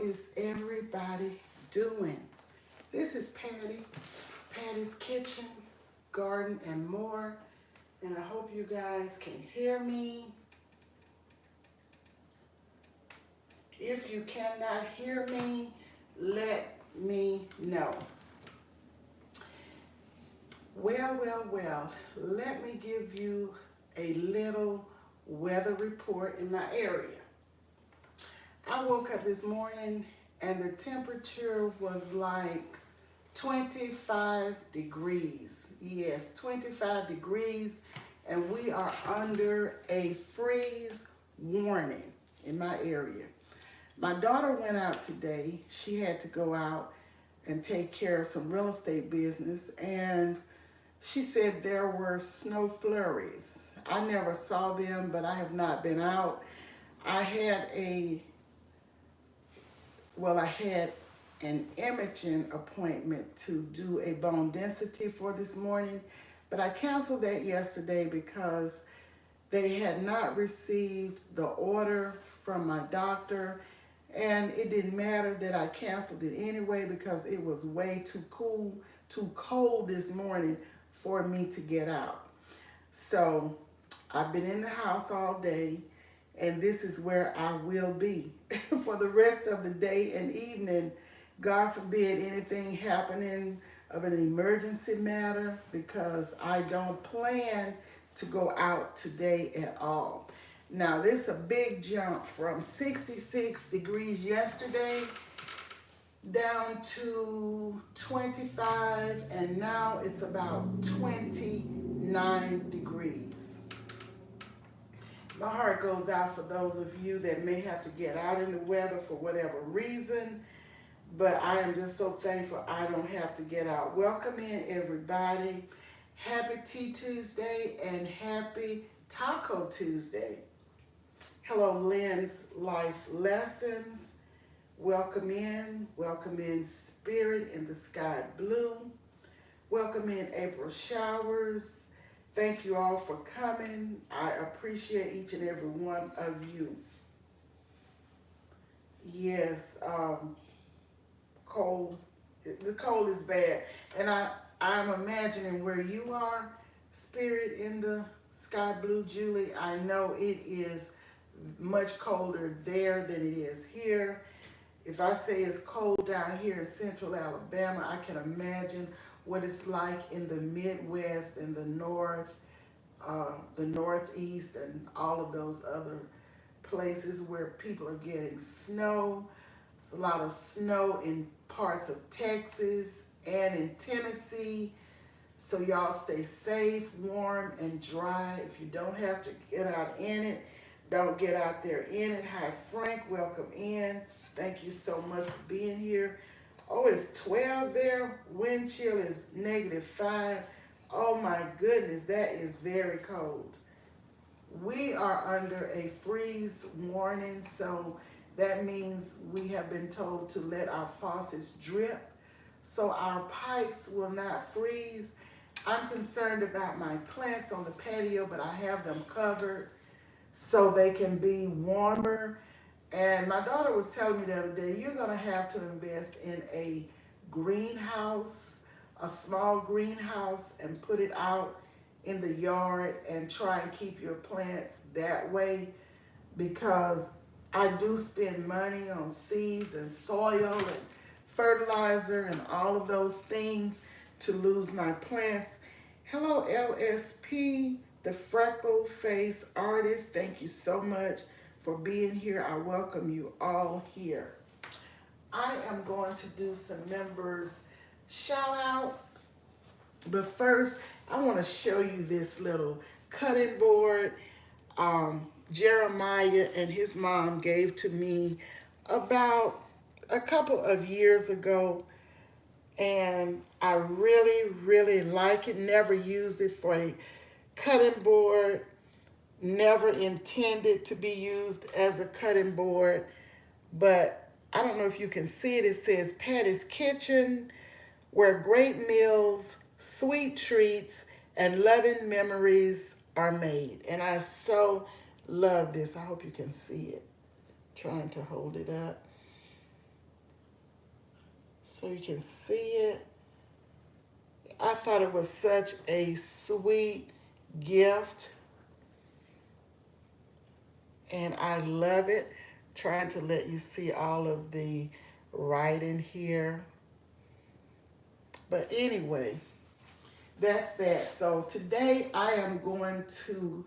is everybody doing? This is Patty, Patty's Kitchen, Garden, and More. And I hope you guys can hear me. If you cannot hear me, let me know. Well, let me give you a little weather report in my area. I woke up this morning and the temperature was like 25 degrees. Yes, 25 degrees, and we are under a freeze warning in my area. My daughter went out today. She had to go out and take care of some real estate business, and she said there were snow flurries. I never saw them, but I have not been out. I had I had an imaging appointment to do a bone density for this morning, but I canceled that yesterday because they had not received the order from my doctor, and it didn't matter that I canceled it anyway because it was way too cold this morning for me to get out. So I've been in the house all day, and this is where I will be for the rest of the day and evening. God forbid anything happening of an emergency matter, because I don't plan to go out today at all. Now, this is a big jump from 66 degrees yesterday down to 25, and now it's about 29 degrees. My heart goes out for those of you that may have to get out in the weather for whatever reason, but I am just so thankful I don't have to get out. Welcome in, everybody. Happy Tea Tuesday and happy Taco Tuesday. Hello, Lynn's Life Lessons. Welcome in Spirit in the Sky Blue. Welcome in April Showers. Thank you all for coming. I appreciate each and every one of you. Yes, cold. The cold is bad. And I'm imagining where you are, Spirit in the Sky Blue, Julie. I know it is much colder there than it is here. If I say it's cold down here in central Alabama, I can imagine what it's like in the Midwest and the Northeast, and all of those other places where people are getting snow. There's a lot of snow in parts of Texas and in Tennessee. So y'all stay safe, warm, and dry. If you don't have to get out in it, don't get out there in it. Hi, Frank. Welcome in. Thank you so much for being here. Oh, it's 12 there. Wind chill is -5. Oh my goodness, that is very cold. We are under a freeze warning, so that means we have been told to let our faucets drip so our pipes will not freeze. I'm concerned about my plants on the patio, but I have them covered so they can be warmer. And my daughter was telling me the other day, you're going to have to invest in a greenhouse, a small greenhouse, and put it out in the yard and try and keep your plants that way, because I do spend money on seeds and soil and fertilizer and all of those things to lose my plants. Hello, LSP, the freckle face artist. Thank you so much for being here. I welcome you all here. I am going to do some members shout out, but first I want to show you this little cutting board Jeremiah and his mom gave to me about a couple of years ago, and I really like it. Never used it for a cutting board, never intended to be used as a cutting board, but I don't know if you can see it. It says Patty's Kitchen, where great meals, sweet treats, and loving memories are made. And I so love this. I hope you can see it. Trying to hold it up. so you can see it. I thought it was such a sweet gift, and I love it. Trying to let you see all of the writing here. But anyway, that's that. So today I am going to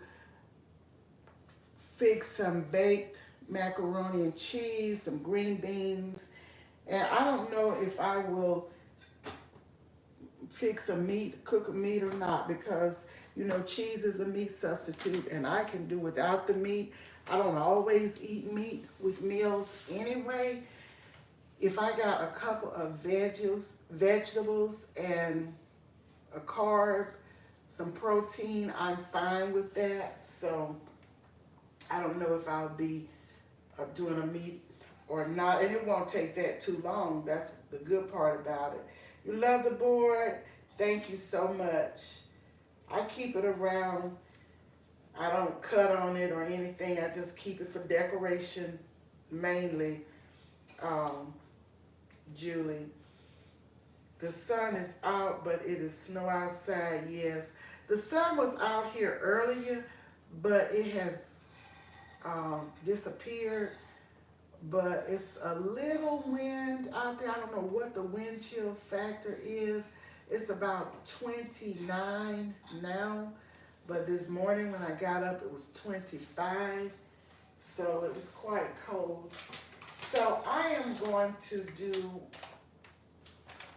fix some baked macaroni and cheese, some green beans, and I don't know if I will fix a meat, cook a meat or not, because you know cheese is a meat substitute and I can do without the meat. I don't always eat meat with meals anyway. If I got a couple of vegetables and a carb, some protein, I'm fine with that. So I don't know if I'll be doing a meat or not, and it won't take that too long. That's the good part about it. You love the board? Thank you so much. I keep it around. I don't cut on it or anything. I just keep it for decoration mainly. Julie, the sun is out, but it is snow outside. Yes, the sun was out here earlier, but it has disappeared. But it's a little wind out there. I don't know what the wind chill factor is. It's about 29 now, but this morning when I got up it was 25, so it was quite cold. So I am going to do,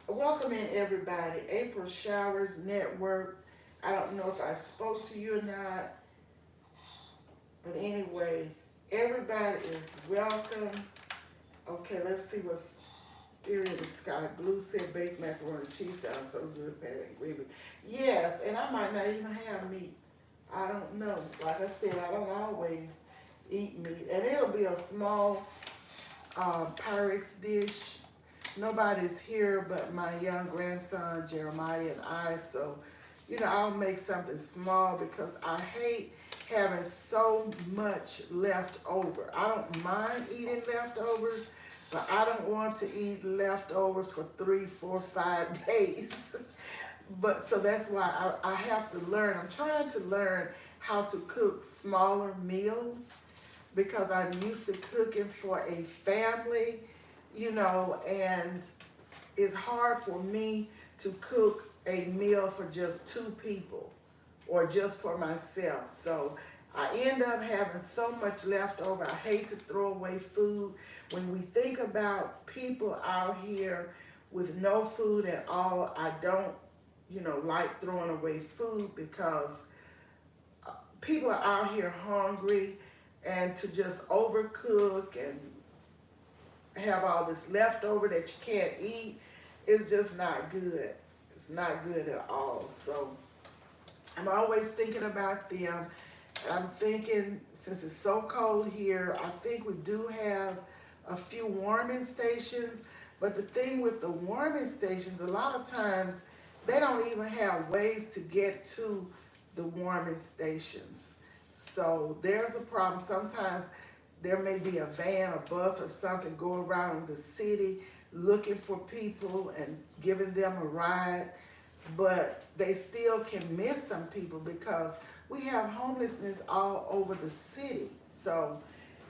welcome in everybody, April Showers Network. I don't know if I spoke to you or not, but anyway, everybody is welcome. Okay, let's see what Spirit of the Sky Blue said. Baked macaroni and cheese sounds so good, Pat and Greenby. Yes, and I might not even have meat. I don't know. Like I said, I don't always eat meat. And it'll be a small Pyrex dish. Nobody's here but my young grandson, Jeremiah, and I. So, you know, I'll make something small because I hate having so much left over. I don't mind eating leftovers, but I don't want to eat leftovers for 3, 4, 5 days. But so that's why I have to learn. I'm trying to learn how to cook smaller meals because I'm used to cooking for a family, you know, and it's hard for me to cook a meal for just 2 people or just for myself. So I end up having so much left over. I hate to throw away food. When we think about people out here with no food at all, I don't, you know, like throwing away food because people are out here hungry, and to just overcook and have all this leftover that you can't eat is just not good. It's not good at all. So I'm always thinking about them. I'm thinking, since it's so cold here, I think we do have a few warming stations. But the thing with the warming stations, a lot of times they don't even have ways to get to the warming stations. So there's a problem. Sometimes there may be a van, a bus, or something go around the city looking for people and giving them a ride. But they still can miss some people because we have homelessness all over the city. So,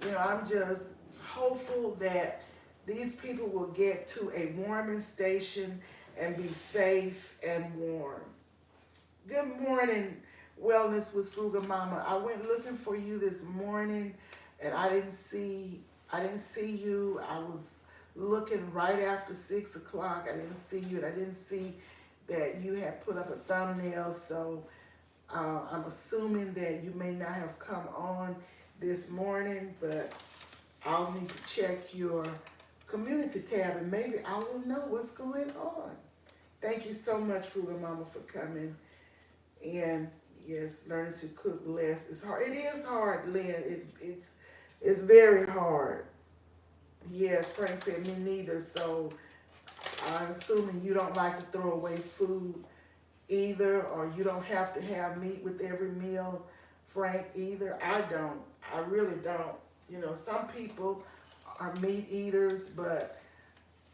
you know, I'm just hopeful that these people will get to a warming station and be safe and warm. Good morning, Wellness with Frugal Mama. I went looking for you this morning and I didn't see you. I was looking right after 6 o'clock. I didn't see you, and I didn't see that you had put up a thumbnail. So I'm assuming that you may not have come on this morning, but I'll need to check your community tab and maybe I will know what's going on. Thank you so much, Frugal Mama, for coming. And yes, learning to cook less is hard. It is hard, Lynn. It's very hard. Yes, Frank said me neither. So I'm assuming you don't like to throw away food either, or you don't have to have meat with every meal, Frank, either. I don't. I really don't. You know, some people are meat eaters, but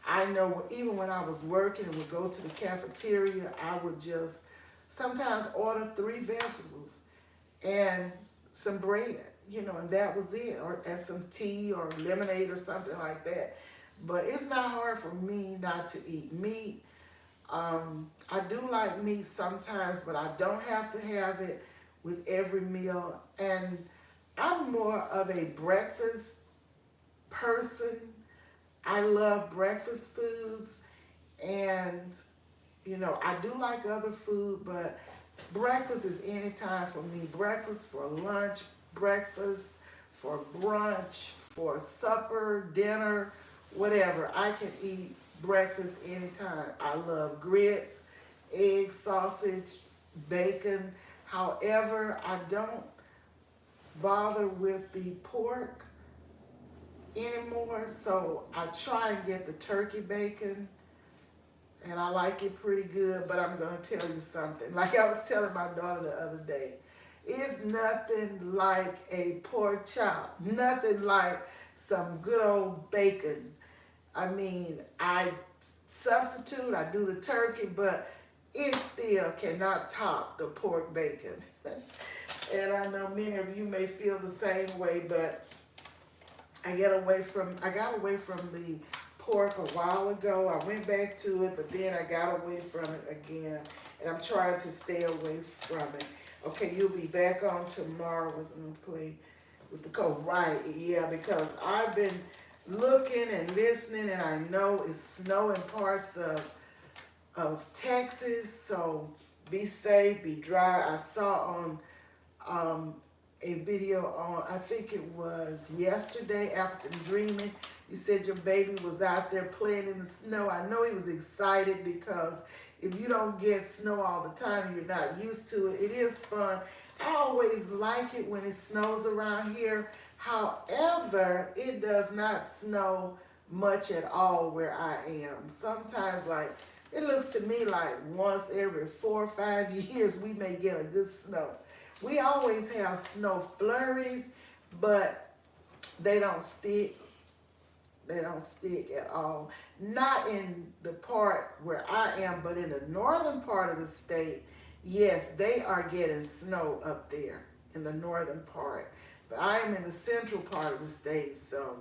I know even when I was working and would go to the cafeteria, I would just sometimes order 3 vegetables and some bread, and that was it, or and some tea or lemonade or something like that. But it's not hard for me not to eat meat. I do like meat sometimes, but I don't have to have it with every meal. And I'm more of a breakfast person. I love breakfast foods, and I do like other food, but breakfast is any time for me. Breakfast for lunch, breakfast for brunch, for supper, dinner, whatever. I can eat breakfast anytime. I love grits, eggs, sausage, bacon. However, I don't bother with the pork anymore, so I try and get the turkey bacon, and I like it pretty good. But I'm going to tell you something. Like I was telling my daughter the other day, it's nothing like a pork chop, nothing like some good old bacon. I mean, I substitute, I do the turkey, but it still cannot top the pork bacon. And I know many of you may feel the same way, but I got away from the pork a while ago. I went back to it, but then I got away from it again, and I'm trying to stay away from it. Okay, you'll be back on tomorrow. I was gonna play with the code, right? Yeah, because I've been looking and listening, and I know it's snowing parts of Texas. So be safe, be dry. I saw on a video on, I think it was yesterday, African Dreaming. You said your baby was out there playing in the snow. I know he was excited because if you don't get snow all the time, you're not used to it. It is fun. I always like it when it snows around here. However, it does not snow much at all where I am. Sometimes, like, it looks to me like once every 4 or 5 years we may get a good snow. We always have snow flurries, but they don't stick. They don't stick at all. Not in the part where I am, but in the northern part of the state, yes, they are getting snow up there in the northern part. But I am in the central part of the state, so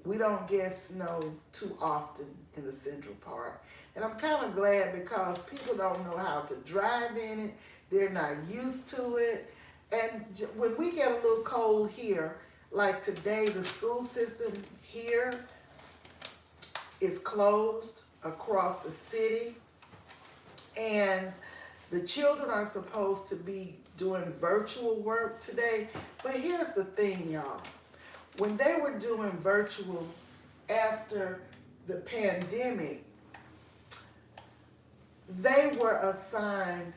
we don't get snow too often in the central part. And I'm kind of glad because people don't know how to drive in it. They're not used to it. And when we get a little cold here, like today, the school system here is closed across the city. And the children are supposed to be doing virtual work today. But here's the thing, y'all. When they were doing virtual after the pandemic, they were assigned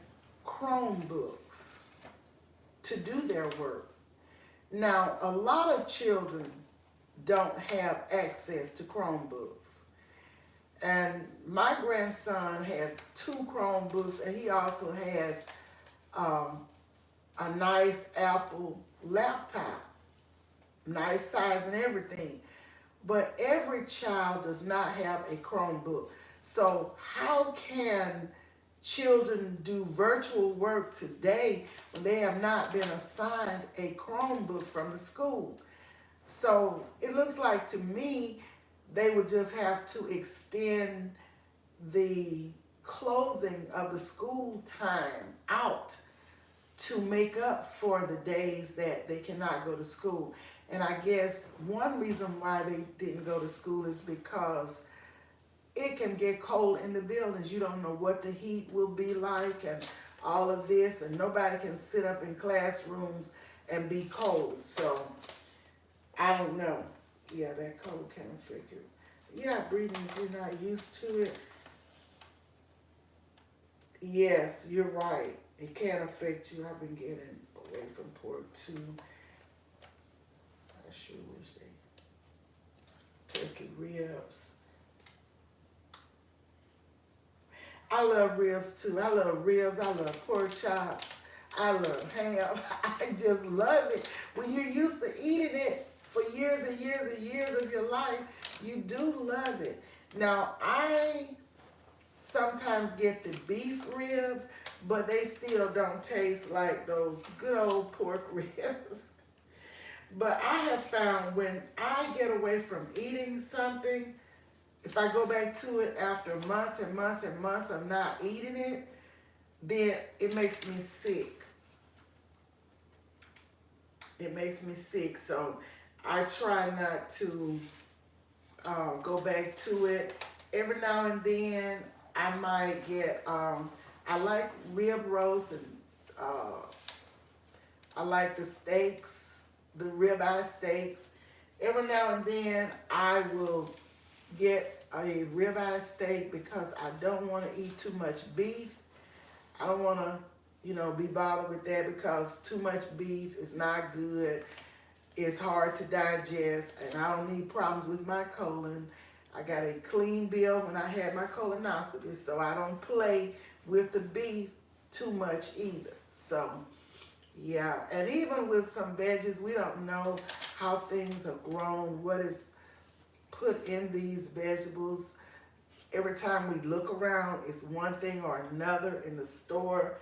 Chromebooks to do their work. Now, a lot of children don't have access to Chromebooks. And my grandson has 2 Chromebooks, and he also has a nice Apple laptop, nice size and everything. But every child does not have a Chromebook. So how can children do virtual work today when they have not been assigned a Chromebook from the school? So it looks like to me they would just have to extend the closing of the school time out to make up for the days that they cannot go to school. And I guess one reason why they didn't go to school is because it can get cold in the buildings. You don't know what the heat will be like and all of this, and nobody can sit up in classrooms and be cold. So I don't know. Yeah, that cold can affect you. Yeah, breathing if you're not used to it. Yes, you're right. It can affect you. I've been getting away from pork too. I sure wish they turkey ribs. I love ribs too. I love ribs. I love pork chops. I love ham. I just love it. When you're used to eating it for years and years and years of your life, you do love it. Now, I sometimes get the beef ribs, but they still don't taste like those good old pork ribs. But I have found when I get away from eating something, if I go back to it after months and months and months of not eating it, then it makes me sick. It makes me sick. So I try not to go back to it. Every now and then I might get, I like rib roast and uh, I like the steaks, the ribeye steaks. Every now and then I will get a ribeye steak because I don't want to eat too much beef. I don't want to, be bothered with that because too much beef is not good. It's hard to digest, and I don't need problems with my colon. I got a clean bill when I had my colonoscopy, so I don't play with the beef too much either. So, yeah, and even with some veggies, we don't know how things are grown, what is put in these vegetables. Every time we look around, it's one thing or another in the store.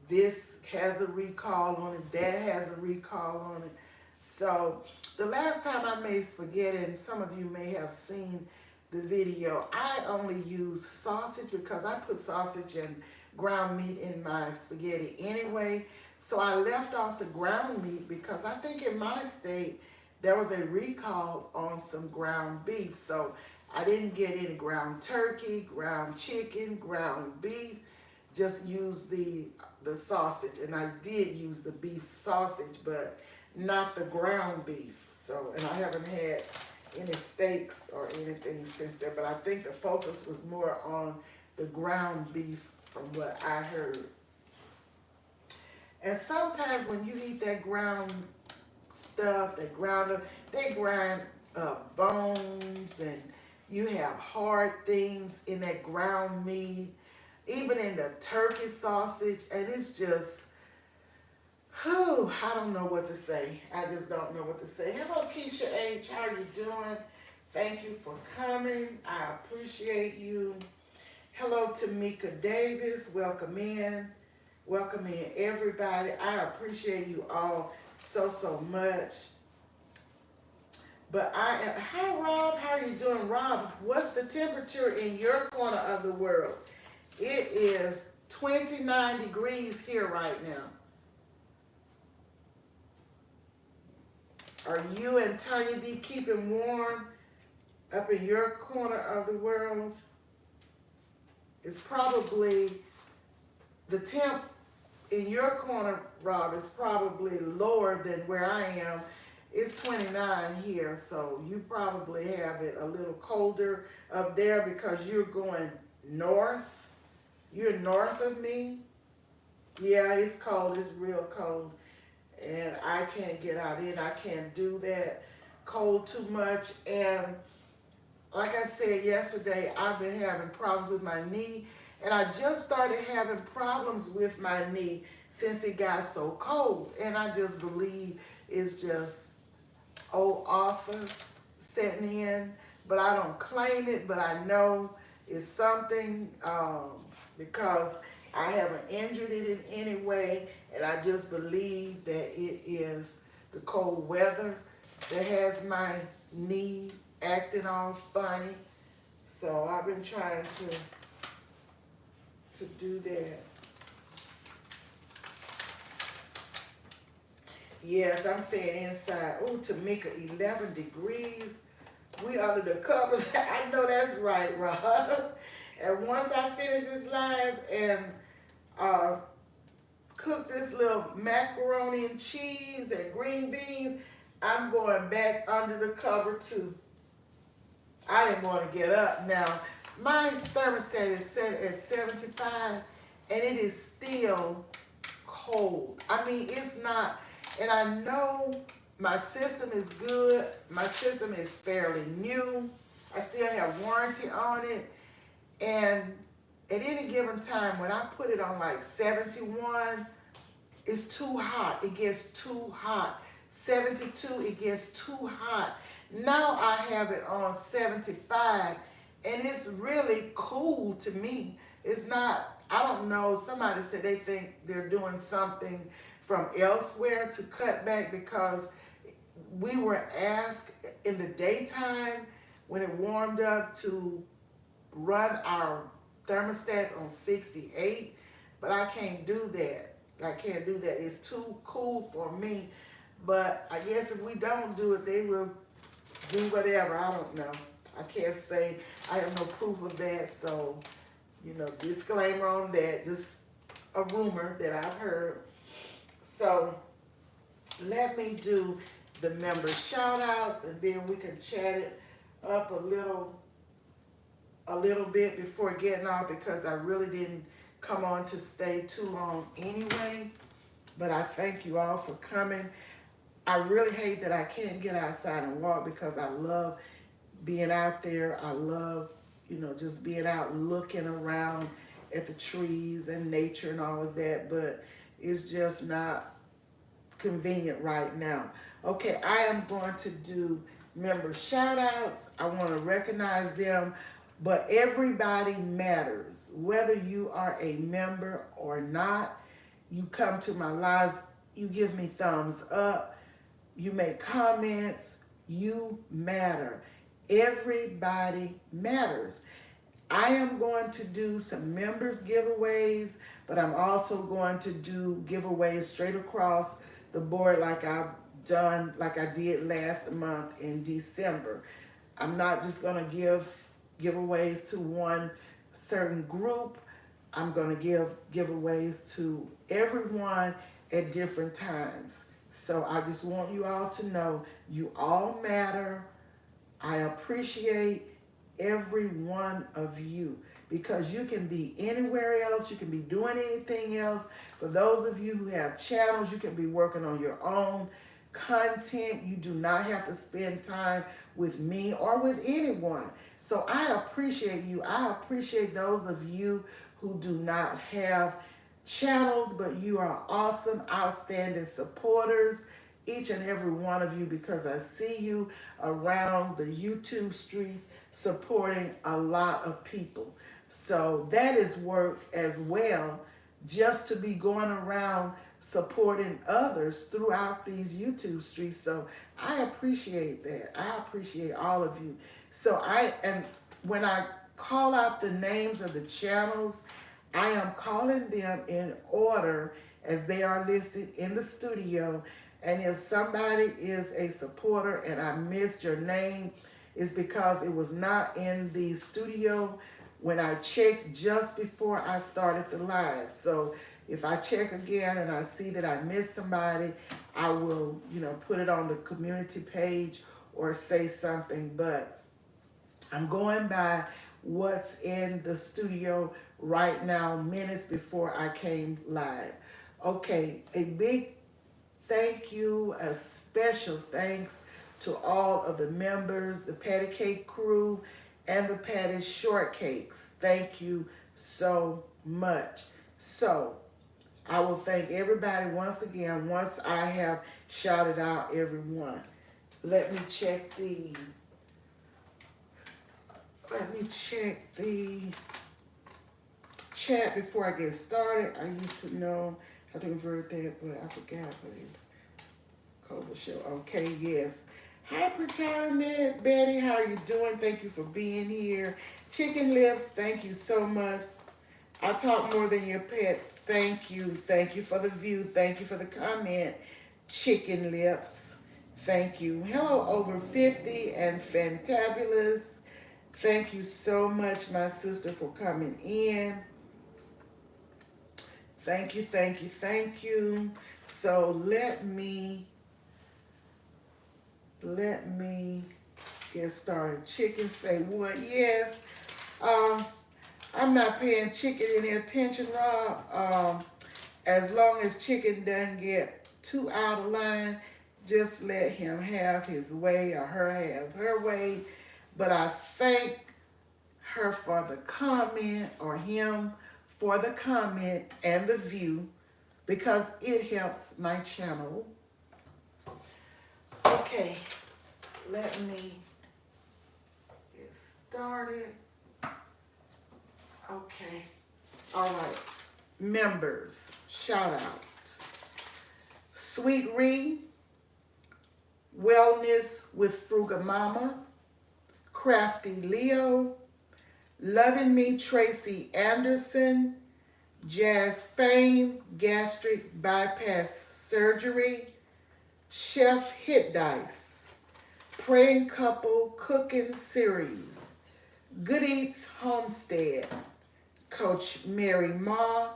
This has a recall on it, that has a recall on it. So the last time I made spaghetti, and some of you may have seen the video, I only used sausage because I put sausage and ground meat in my spaghetti anyway. So I left off the ground meat because I think in my state there was a recall on some ground beef. So I didn't get any ground turkey, ground chicken, ground beef. Just use the sausage, and I did use the beef sausage, but not the ground beef. So, and I haven't had any steaks or anything since then, but I think the focus was more on the ground beef from what I heard. And sometimes when you eat that ground stuff, they grind bones, and you have hard things in that ground meat, even in the turkey sausage, and it's just, whew, I don't know what to say. I just don't know what to say. Hello, Keisha H. How are you doing? Thank you for coming. I appreciate you. Hello, Tamika Davis. Welcome in. Welcome in, everybody. I appreciate you all so much. But hi, Rob. How are you doing, Rob? What's the temperature in your corner of the world? It is 29 degrees here right now. Are you and Tanya D keeping warm up in your corner of the world? It's probably, the temp in your corner, Rob, is probably lower than where I am. It's 29 here, so you probably have it a little colder up there because you're going north. You're north of me. Yeah, it's cold. It's real cold. And I can't get out in. I can't do that cold too much. And like I said yesterday, I've been having problems with my knee. And I just started having problems with my knee since it got so cold. And I just believe it's just old Arthur setting in. But I don't claim it, but I know it's something because I haven't injured it in any way, and I just believe that it is the cold weather that has my knee acting all funny. So I've been trying to do that. Yes, I'm staying inside. Oh, Tamika, 11 degrees. We under the covers. I know that's right, Rob. And once I finish this live and cook this little macaroni and cheese and green beans, I'm going back under the cover too. I didn't want to get up. Now, my thermostat is set at 75 and it is still cold. I mean, it's not, and I know my system is good. My system is fairly new. I still have warranty on it. And at any given time, when I put it on like 71, it's too hot. It gets too hot. 72, it gets too hot. Now I have it on 75, And it's really cool to me. It's not, I don't know, somebody said they think they're doing something from elsewhere to cut back, because we were asked in the daytime when it warmed up to run our thermostat on 68, but I can't do that. I can't do that. It's too cool for me. But I guess if we don't do it, they will do whatever. I don't know. I can't say. I have no proof of that. So, disclaimer on that. Just a rumor that I've heard. So, let me do the member shout outs, and then we can chat it up a little bit before getting off, because I really didn't come on to stay too long anyway. But I thank you all for coming. I really hate that I can't get outside and walk, because I love being out there. I love, just being out looking around at the trees and nature and all of that, but it's just not convenient right now. Okay, I am going to do member shout outs. I want to recognize them, but everybody matters. Whether you are a member or not, you come to my lives, you give me thumbs up, you make comments, you matter. Everybody matters. I am going to do some members giveaways, but I'm also going to do giveaways straight across the board like I did last month in December. I'm not just going to give giveaways to one certain group. I'm going to give giveaways to everyone at different times. So I just want you all to know you all matter. I appreciate every one of you, because you can be anywhere else. You can be doing anything else. For those of you who have channels, you can be working on your own content. You do not have to spend time with me or with anyone. So I appreciate you. I appreciate those of you who do not have channels, but you are awesome, outstanding supporters, each and every one of you, because I see you around the YouTube streets supporting a lot of people. So that is work as well, just to be going around supporting others throughout these YouTube streets. So I appreciate that. I appreciate all of you. So when I call out the names of the channels, I am calling them in order as they are listed in the studio. And if somebody is a supporter and I missed your name, it's because it was not in the studio when I checked just before I started the live. So if I check again and I see that I missed somebody, I will, put it on the community page or say something. But I'm going by what's in the studio right now, minutes before I came live. Okay, a big thank you, a special thanks to all of the members, the Patty Cake crew, and the Patty Shortcakes. Thank you so much. So I will thank everybody once again, once I have shouted out everyone. Let me check the chat before I get started. I used to know how to invert that, but I forgot what it's Cobra Show. Okay, yes. Hi, Retirement Betty. How are you doing? Thank you for being here. Chicken Lips, thank you so much. I talk more than your pet. Thank you. Thank you for the view. Thank you for the comment. Chicken Lips. Thank you. Hello, Over 50 and Fantabulous. Thank you so much, my sister, for coming in. Thank you, thank you, thank you. So let me get started. Chicken say what? Yes. I'm not paying Chicken any attention, Rob. As long as Chicken doesn't get too out of line, just let him have his way or her have her way. But I thank her for the comment, or him for the comment and the view, because it helps my channel. Okay, let me get started. Okay. All right. Members, shout out. Sweet Ree, Wellness with Fruga Mama, Crafty Leo, Loving Me Tracy Anderson, Jazz Fame Gastric Bypass Surgery, Chef Hit Dice, Praying Couple Cooking Series, Good Eats Homestead, Coach Mary Ma,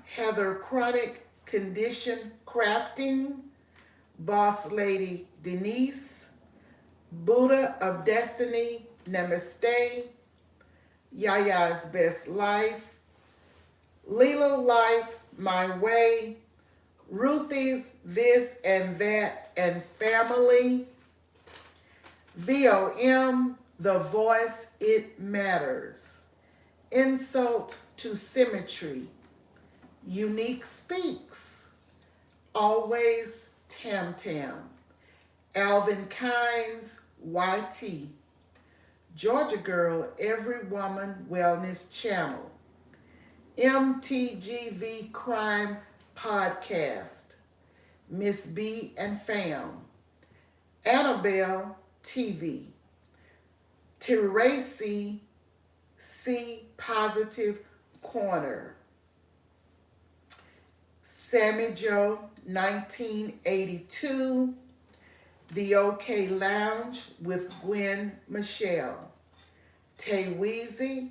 Heather Chronic Condition Crafting, Boss Lady Denise, Buddha of Destiny Namaste, Yaya's Best Life, Leela Life My Way, Ruthie's This and That and Family, VOM, The Voice It Matters, Insult to Symmetry, Unique Speaks, Always Tam Tam, Alvin Kynes YT, Georgia Girl Every Woman Wellness Channel, MTGV Crime Podcast, Miss B and Fam, Annabelle TV, Teresi C Positive Corner, Sammy Joe 1982, The OK Lounge with Gwen Michelle, Tay Weezy,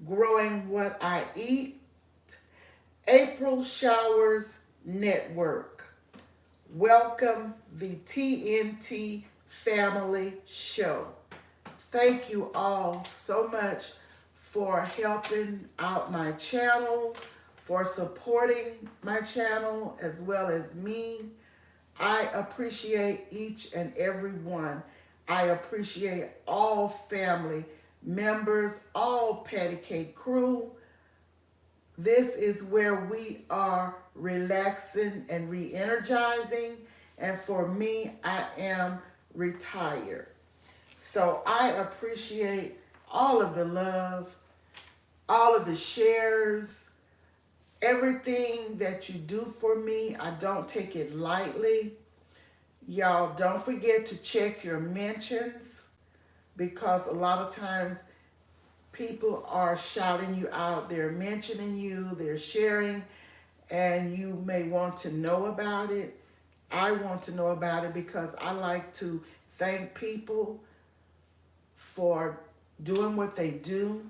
Growing What I Eat, April Showers Network. Welcome the TNT Family Show. Thank you all so much for helping out my channel, for supporting my channel as well as me. I appreciate each and every one. I appreciate all family members, all Patty Cake crew. This is where we are relaxing and re-energizing. And for me, I am retired. So I appreciate all of the love, all of the shares, everything that you do for me. I don't take it lightly. Y'all don't forget to check your mentions, because a lot of times people are shouting you out, they're mentioning you, they're sharing, and you may want to know about it. I want to know about it because I like to thank people for doing what they do,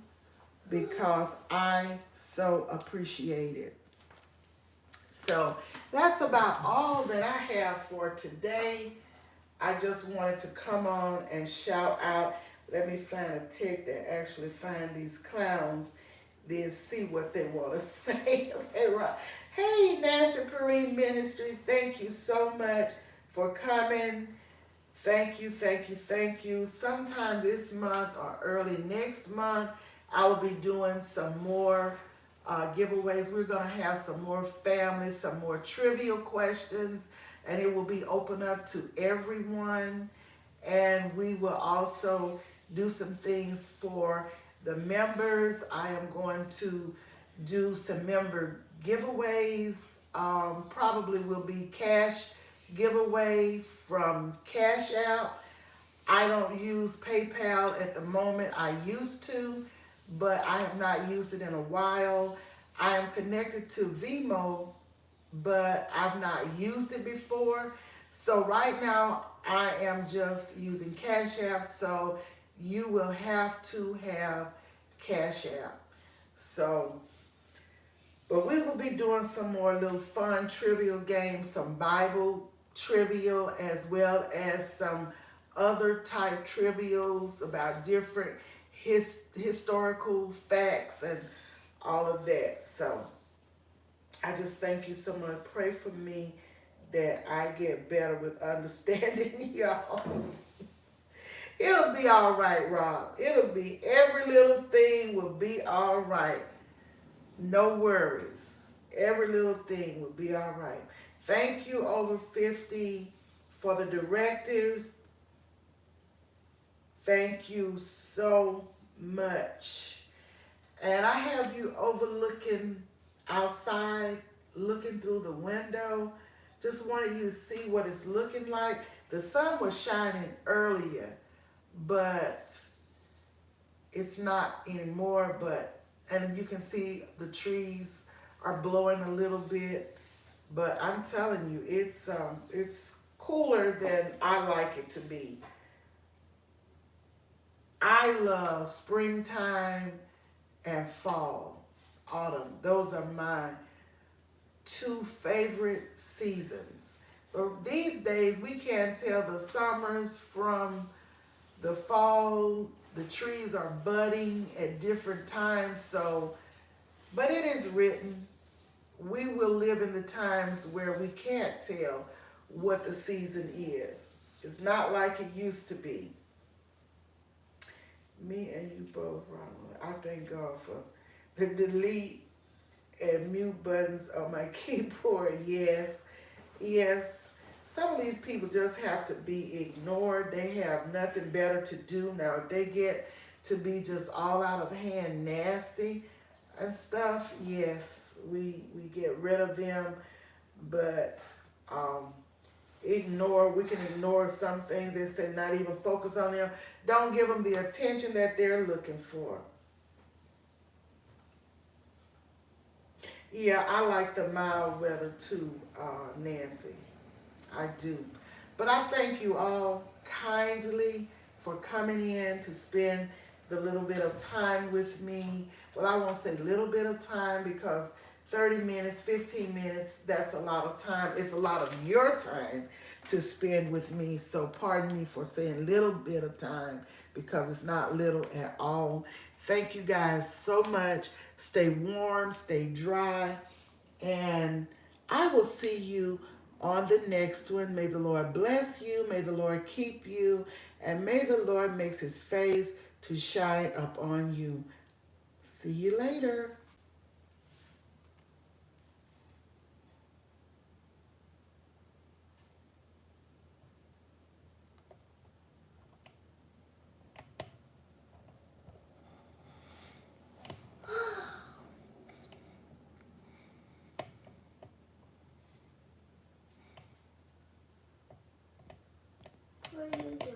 because I so appreciate it. So that's about all that I have for today. I just wanted to come on and shout out. Let me find a tick that actually find these clowns, then see what they want to say. Okay, right. Hey, Nancy Perrine Ministries, thank you so much for coming. Thank you, thank you, thank you. Sometime this month or early next month, I will be doing some more giveaways. We're going to have some more families, some more trivial questions, and it will be open up to everyone. And we will also do some things for the members. I am going to do some member giveaways. Probably will be cash giveaway from Cash App. I don't use PayPal at the moment. I used to, but I have not used it in a while. I am connected to Vimo, but I've not used it before. So right now I am just using Cash App, so you will have to have Cash App. So, but we will be doing some more little fun trivial games, some Bible trivial, as well as some other type trivials about different historical facts and all of that. So I just thank you so much. Pray for me that I get better with understanding y'all. It'll be all right, Rob. It'll be, every little thing will be all right. No worries. Every little thing will be all right. Thank you, Over 50, for the directives. Thank you so much. And I have you overlooking outside, looking through the window. Just wanted you to see what it's looking like. The sun was shining earlier, but it's not anymore. But and you can see the trees are blowing a little bit. But I'm telling you, it's cooler than I like it to be. I love springtime and fall, autumn. Those are my two favorite seasons. But these days we can't tell the summers from the fall. The trees are budding at different times, so but it is written we will live in the times where we can't tell what the season is. It's not like it used to be. Me and you both, Ronald. I thank God for the delete and mute buttons on my keyboard. Yes, yes. Some of these people just have to be ignored. They have nothing better to do now. If they get to be just all out of hand nasty and stuff, yes, we get rid of them. But um, we can ignore some things. They say not even focus on them. Don't give them the attention that they're looking for. Yeah, I like the mild weather too, Nancy. I do. But I thank you all kindly for coming in to spend the little bit of time with me. Well, I won't say little bit of time because 30 minutes, 15 minutes, that's a lot of time. It's a lot of your time to spend with me. So pardon me for saying little bit of time because it's not little at all. Thank you guys so much. Stay warm, stay dry, and I will see you on the next one. May the Lord bless you. May the Lord keep you. And may the Lord make his face to shine upon you. See you later. What are you doing?